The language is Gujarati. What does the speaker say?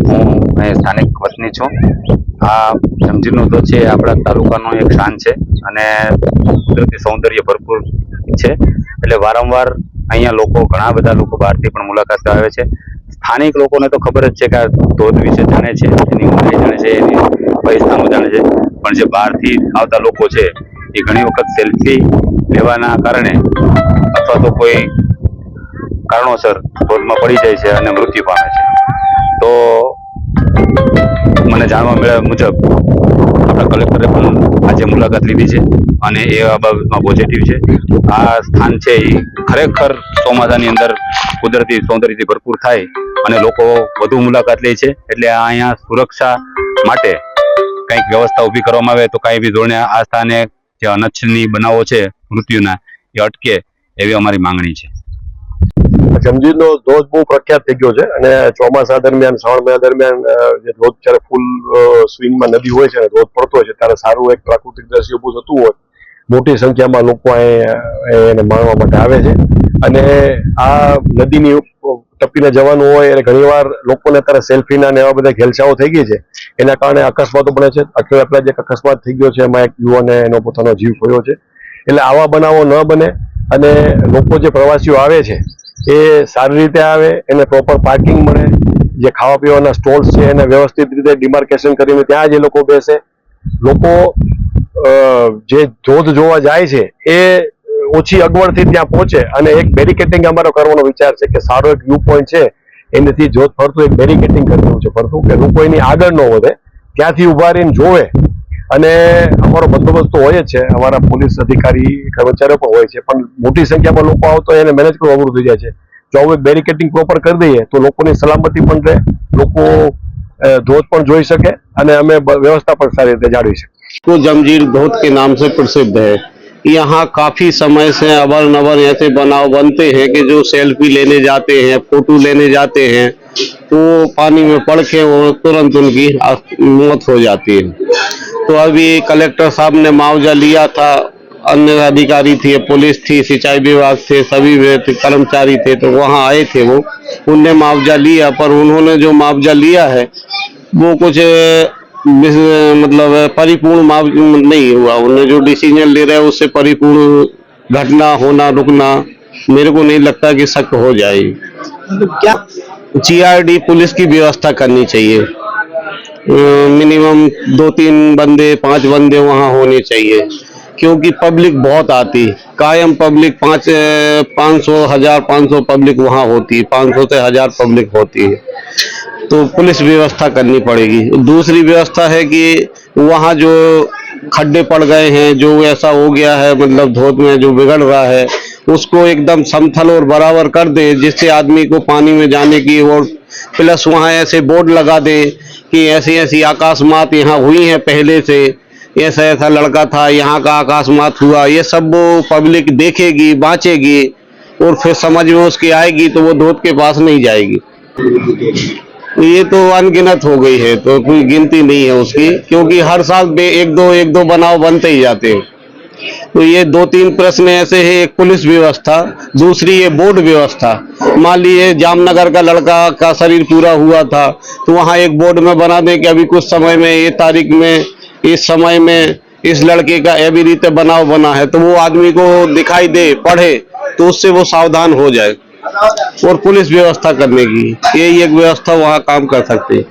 હું સ્થાનિક વતની છું। આ જંજીરનો ધોધ છે આપણા તાલુકાનો એક શાન છે અને કુદરતી સૌંદર્ય ભરપૂર છે। એટલે વારંવાર અહીંયા લોકો, ઘણા બધા લોકો બહારથી પણ મુલાકાત આવે છે। સ્થાનિક લોકોને તો ખબર જ છે કે આ ધોધ વિશે જાણે છે, એની ઊંડાઈ જાણે છે, એની વિસ્તારો જાણે છે, પણ જે બહારથી આવતા લોકો છે એ ઘણી વખત સેલ્ફી લેવાના કારણે અથવા તો કોઈ કારણોસર ધોધમાં પડી જાય છે અને મૃત્યુ પામે છે। તો મને જાણવા મળ્યા મુજબ આપણા કલેક્ટરે પણ આજે મુલાકાત લીધી છે અને એ આ બાબતમાં પોઝિટિવ છે। આ સ્થાન છે એ ખરેખર ચોમાસાની અંદર કુદરતી સૌંદર્યથી ભરપૂર થાય અને લોકો વધુ મુલાકાત લે છે। એટલે અહીંયા સુરક્ષા માટે કંઈક વ્યવસ્થા ઊભી કરવામાં આવે તો કાંઈ બી ધોરણે આ સ્થાને જે અનચ્છનીય બનાવો છે મૃત્યુના, એ અટકે એવી અમારી માંગણી છે। જંજીરનો ધોધ બહુ પ્રખ્યાત થઈ ગયો છે અને ચોમાસા દરમિયાન, શ્રાવણ મહિના દરમિયાન જે ધોધ જ્યારે ફૂલ સ્વિંગમાં નદી હોય છે અને ધોધ પડતો હોય છે ત્યારે સારું એક પ્રાકૃતિક દ્રશ્ય ઊભું થતું હોય, મોટી સંખ્યામાં લોકો એને માણવા માટે આવે છે। અને આ નદીની ટપીને જવાનું હોય એટલે ઘણીવાર લોકોને અત્યારે સેલ્ફીના ને એવા બધા ઘેલછાઓ થઈ ગઈ છે, એના કારણે અકસ્માતો બને છે। અઠવાડિયા પહેલા જે અકસ્માત થઈ ગયો છે એમાં એક યુવાને એનો પોતાનો જીવ ખોયો છે। એટલે આવા બનાવો ન બને અને લોકો જે પ્રવાસીઓ આવે છે એ સારી રીતે આવે, એને પ્રોપર પાર્કિંગ મળે, જે ખાવા પીવાના સ્ટોલ્સ છે એને વ્યવસ્થિત રીતે ડિમાર્કેશન કરીને ત્યાં જે લોકો બેસે। લોકો જે ધોધ જોવા જાય છે એ ઓછી અગવડથી ત્યાં પહોંચે અને એક બેરિકેટિંગ અમારો કરવાનો વિચાર છે કે સારો એક વ્યૂ પોઈન્ટ છે એનાથી ધોધ ફરતું એક બેરિકેટિંગ કરી દેવું છે ફરતું, કે લોકો એની આગળ ન વધે, ત્યાંથી ઉભા રહીને જોવે। અને અમારો બંદોબસ્ત તો હોય જ છે, અમારા પોલીસ અધિકારી કર્મચારીઓ પણ હોય છે, પણ મોટી સંખ્યામાં લોકો આવતો એને મેનેજ કરવું અઘરું થઈ જાય છે। જો આવું બેરિકેટિંગ પ્રોપર કરી દઈએ તો લોકોની સલામતી પણ રહે, લોકો ધોધ પણ જોઈ શકે અને અમે વ્યવસ્થા પણ સારી રીતે જાળવી શકીએ। तो जंजीर धोध के नाम से प्रसिद्ध है। यहाँ काफी समय से अवर नवर ऐसे बनाव बनते हैं कि जो सेल्फी लेने जाते हैं, फोटो लेने जाते हैं तो पानी में पड़ के वो तुरंत उनकी मौत हो जाती है। तो अभी कलेक्टर साहब ने मुआवजा लिया था, अन्य अधिकारी थे, पुलिस थी, सिंचाई विभाग थे, सभी कर्मचारी थे, तो वहाँ आए थे वो, उनने मुआवजा लिया। पर उन्होंने जो मुआवजा लिया है वो कुछ मतलब परिपूर्ण मुआवजा नहीं हुआ। उन्होंने जो डिसीजन ले रहे हैं उससे परिपूर्ण घटना होना रुकना मेरे को नहीं लगता कि शक हो जाएगी। क्या जीआरडी पुलिस की व्यवस्था करनी चाहिए, मिनिमम 2-3 बंदे 5 बंदे वहाँ होने चाहिए, क्योंकि पब्लिक बहुत आती, कायम पब्लिक 500 1000 500 पब्लिक वहाँ होती है, 500 से 1000 पब्लिक होती है। तो पुलिस व्यवस्था करनी पड़ेगी। दूसरी व्यवस्था है कि वहाँ जो खड्डे पड़ गए हैं, जो ऐसा हो गया है, मतलब धोध में जो बिगड़ रहा है उसको एकदम समतल और बराबर कर दे, जिससे आदमी को पानी में जाने की, और प्लस वहाँ ऐसे बोर्ड लगा दे कि ऐसी ऐसी अकस्मात यहाँ हुई हैं पहले से, ऐसा ऐसा लड़का था, यहाँ का अकस्मात हुआ, ये सब वो पब्लिक देखेगी, बाँचेगी और फिर समझ में उसकी आएगी तो वो धोध के पास नहीं जाएगी। ये तो अनगिनत हो गई है, तो कोई गिनती नहीं है उसकी, क्योंकि हर साल एक दो बनाव बनते ही जाते हैं। तो ये 2-3 प्रश्न ऐसे है, एक पुलिस व्यवस्था, दूसरी ये बोर्ड व्यवस्था। मान लीजिए जामनगर का लड़का का शरीर पूरा हुआ था तो वहाँ एक बोर्ड में बना दें कि अभी कुछ समय में, ये तारीख में, इस समय में इस लड़के का एवी रीते बनाव बना है, तो वो आदमी को दिखाई दे, पढ़े, तो उससे वो सावधान हो जाए। और पुलिस व्यवस्था करने की यही एक व्यवस्था वहाँ काम कर सकते हैं।